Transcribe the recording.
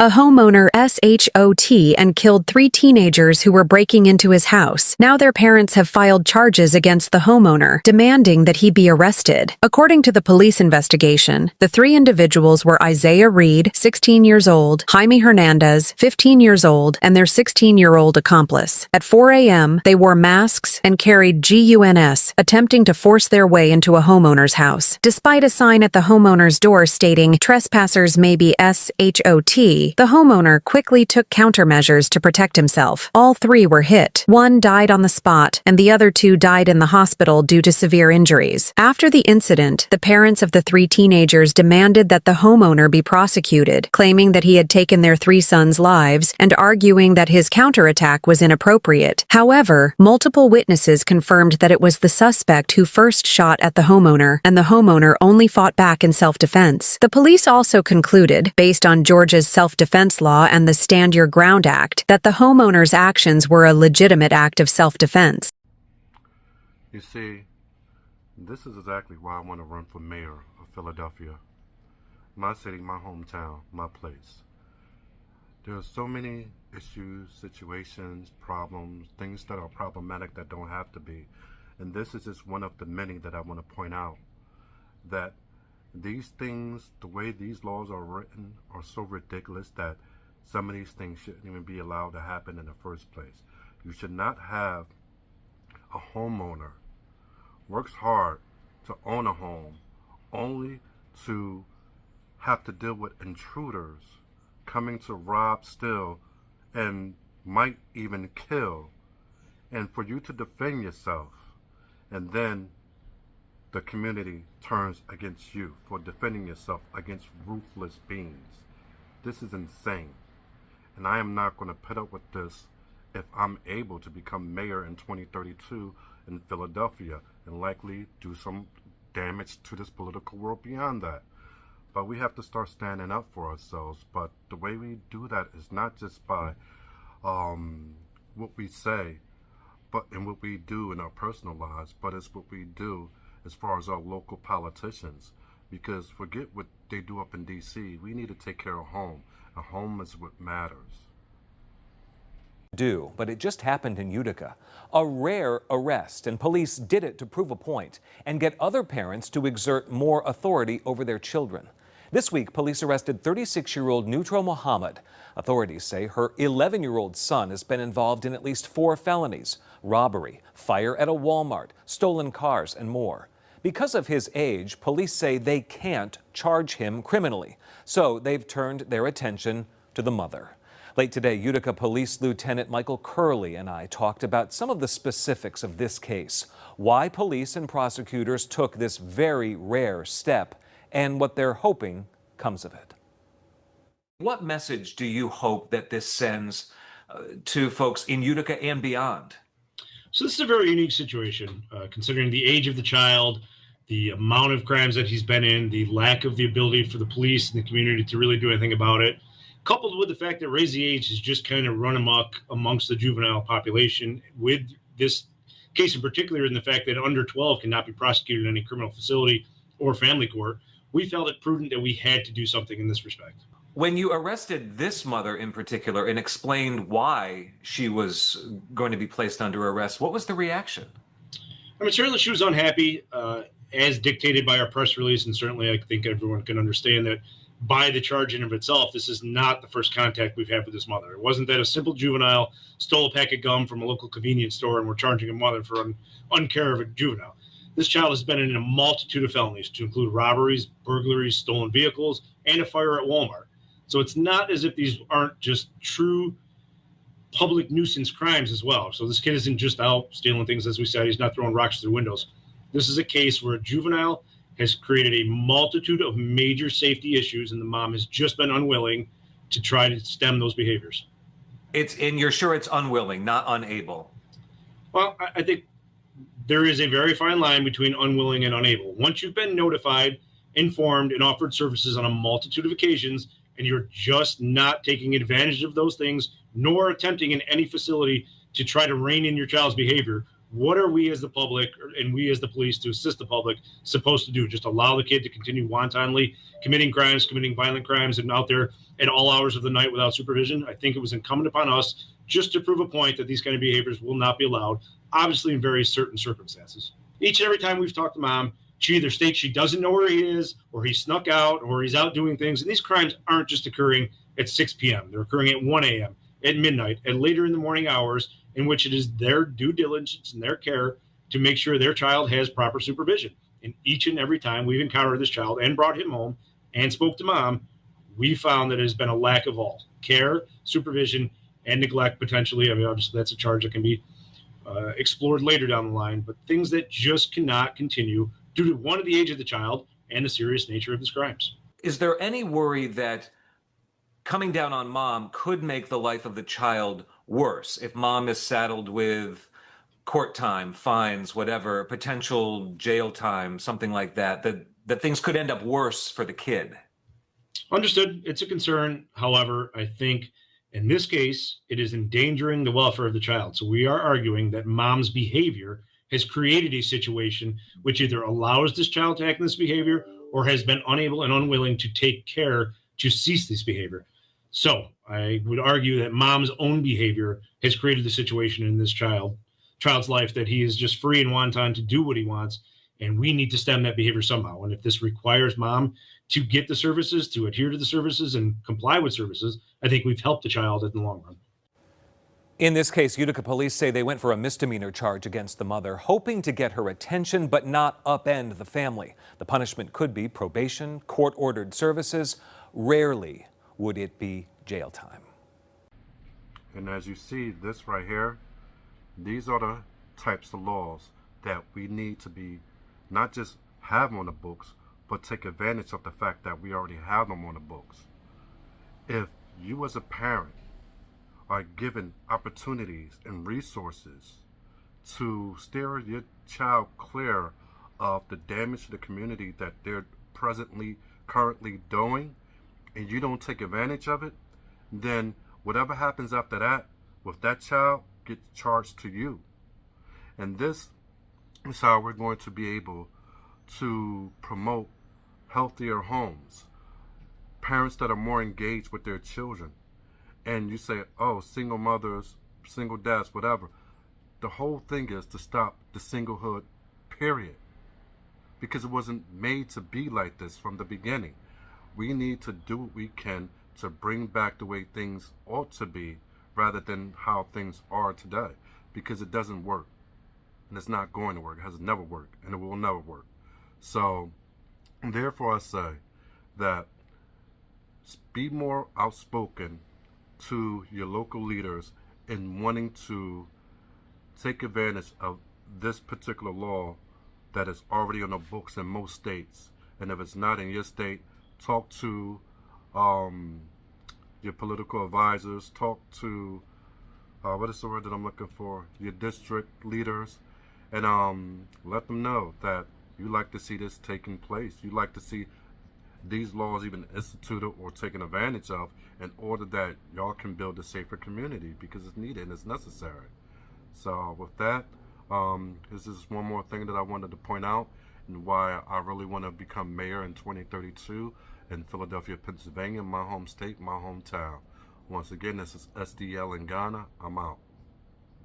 A homeowner shot and killed 3 teenagers who were breaking into his house. Now their parents have filed charges against the homeowner, demanding that he be arrested. According to the police investigation, the 3 individuals were Isaiah Reed, 16 years old, Jaime Hernandez, 15 years old, and their 16-year-old accomplice. At 4 a.m., they wore masks and carried guns, attempting to force their way into a homeowner's house. Despite a sign at the homeowner's door stating, "Trespassers may be SHOT," the homeowner quickly took countermeasures to protect himself. All 3 were hit. 1 died on the spot, and the other 2 died in the hospital due to severe injuries. After the incident, the parents of the 3 teenagers demanded that the homeowner be prosecuted, claiming that he had taken their 3 sons' lives and arguing that his counterattack was inappropriate. However, multiple witnesses confirmed that it was the suspect who first shot at the homeowner, and the homeowner only fought back in self-defense. The police also concluded, based on Georgia's self-defense law and the Stand Your Ground Act, that the homeowner's actions were a legitimate act of self-defense. You see, this is exactly why I want to run for mayor of Philadelphia. My city, my hometown, my place. There are so many issues, situations, problems, things that are problematic that don't have to be. And this is just one of the many that I want to point out. That these things, the way these laws are written, are so ridiculous that some of these things shouldn't even be allowed to happen in the first place. You should not have a homeowner works hard to own a home only to have to deal with intruders coming to rob, steal, and might even kill, and for you to defend yourself, and then the community turns against you for defending yourself against ruthless beings. This is insane, and I am not going to put up with this if I'm able to become mayor in 2032 in Philadelphia and likely do some damage to this political world beyond that. But we have to start standing up for ourselves. But the way we do that is not just by what we say, but in what we do in our personal lives, but it's what we do as far as our local politicians. Because forget what they do up in D.C. We need to take care of home. And home is what matters. But it just happened in Utica. A rare arrest, and police did it to prove a point and get other parents to exert more authority over their children. This week, police arrested 36-year-old Nutro Muhammad. Authorities say her 11-year-old son has been involved in at least 4 felonies: robbery, fire at a Walmart, stolen cars, and more. Because of his age, police say they can't charge him criminally, so they've turned their attention to the mother. Late today, Utica Police Lieutenant Michael Curley and I talked about some of the specifics of this case, why police and prosecutors took this very rare step, and what they're hoping comes of it. What message do you hope that this sends to folks in Utica and beyond? So this is a very unique situation, considering the age of the child, the amount of crimes that he's been in, the lack of the ability for the police and the community to really do anything about it, coupled with the fact that Raise the Age has just kind of run amok amongst the juvenile population, with this case in particular, and the fact that under 12 cannot be prosecuted in any criminal facility or family court. We felt it prudent that we had to do something in this respect. When you arrested this mother in particular and explained why she was going to be placed under arrest, what was the reaction? I mean, certainly she was unhappy, as dictated by our press release, and certainly I think everyone can understand that by the charge in of itself, this is not the first contact we've had with this mother. It wasn't that a simple juvenile stole a pack of gum from a local convenience store and we're charging a mother for uncare of a juvenile. This child has been in a multitude of felonies, to include robberies, burglaries, stolen vehicles, and a fire at Walmart. So it's not as if these aren't just true public nuisance crimes as well. So this kid isn't just out stealing things, as we said. He's not throwing rocks through windows. This is a case where a juvenile has created a multitude of major safety issues, and the mom has just been unwilling to try to stem those behaviors. And you're sure it's unwilling, not unable? Well, I think there is a very fine line between unwilling and unable. Once you've been notified, informed, and offered services on a multitude of occasions, and you're just not taking advantage of those things, nor attempting in any facility to try to rein in your child's behavior, what are we as the public and we as the police to assist the public supposed to do? Just allow the kid to continue wantonly committing crimes, committing violent crimes, and out there at all hours of the night without supervision? I think it was incumbent upon us just to prove a point that these kind of behaviors will not be allowed, obviously in very certain circumstances. Each and every time we've talked to mom, she either states she doesn't know where he is, or he snuck out, or he's out doing things. And these crimes aren't just occurring at 6 p.m. They're occurring at 1 a.m., at midnight, and later in the morning hours, in which it is their due diligence and their care to make sure their child has proper supervision. And each and every time we've encountered this child and brought him home and spoke to mom, we found that it has been a lack of all care, supervision, and neglect potentially. I mean, obviously that's a charge that can be explored later down the line, but things that just cannot continue due to one, the age of the child and the serious nature of his crimes. Is there any worry that coming down on mom could make the life of the child worse if mom is saddled with court time, fines, whatever, potential jail time, something like that, that things could end up worse for the kid? Understood. It's a concern. However, I think in this case, it is endangering the welfare of the child. So we are arguing that mom's behavior has created a situation which either allows this child to act in this behavior or has been unable and unwilling to take care to cease this behavior. So I would argue that mom's own behavior has created the situation in this child's life that he is just free and wanton to do what he wants. And we need to stem that behavior somehow. And if this requires mom to get the services, to adhere to the services and comply with services, I think we've helped the child in the long run. In this case, Utica police say they went for a misdemeanor charge against the mother, hoping to get her attention but not upend the family. The punishment could be probation, court-ordered services. Rarely would it be jail time. And as you see this right here, these are the types of laws that we need to be not just have on the books, but take advantage of the fact that we already have them on the books. If you as a parent are given opportunities and resources to steer your child clear of the damage to the community that they're currently doing, and you don't take advantage of it, then whatever happens after that with that child gets charged to you. And this is how we're going to be able to promote healthier homes, parents that are more engaged with their children. And you say, oh, single mothers, single dads, whatever. The whole thing is to stop the singlehood, period. Because it wasn't made to be like this from the beginning. We need to do what we can to bring back the way things ought to be rather than how things are today. Because it doesn't work. And it's not going to work. It has never worked. And it will never work. So, therefore I say that be more outspoken to your local leaders in wanting to take advantage of this particular law that is already on the books in most states. And if it's not in your state, talk to your political advisors, talk to, what is the word that I'm looking for? Your district leaders, and let them know that you like to see this taking place. You like to see these laws even instituted or taken advantage of in order that y'all can build a safer community, because it's needed and it's necessary. So with that, this is one more thing that I wanted to point out and why I really want to become mayor in 2032 in Philadelphia, Pennsylvania, my home state, my hometown. Once again, this is SDL in Ghana. I'm out.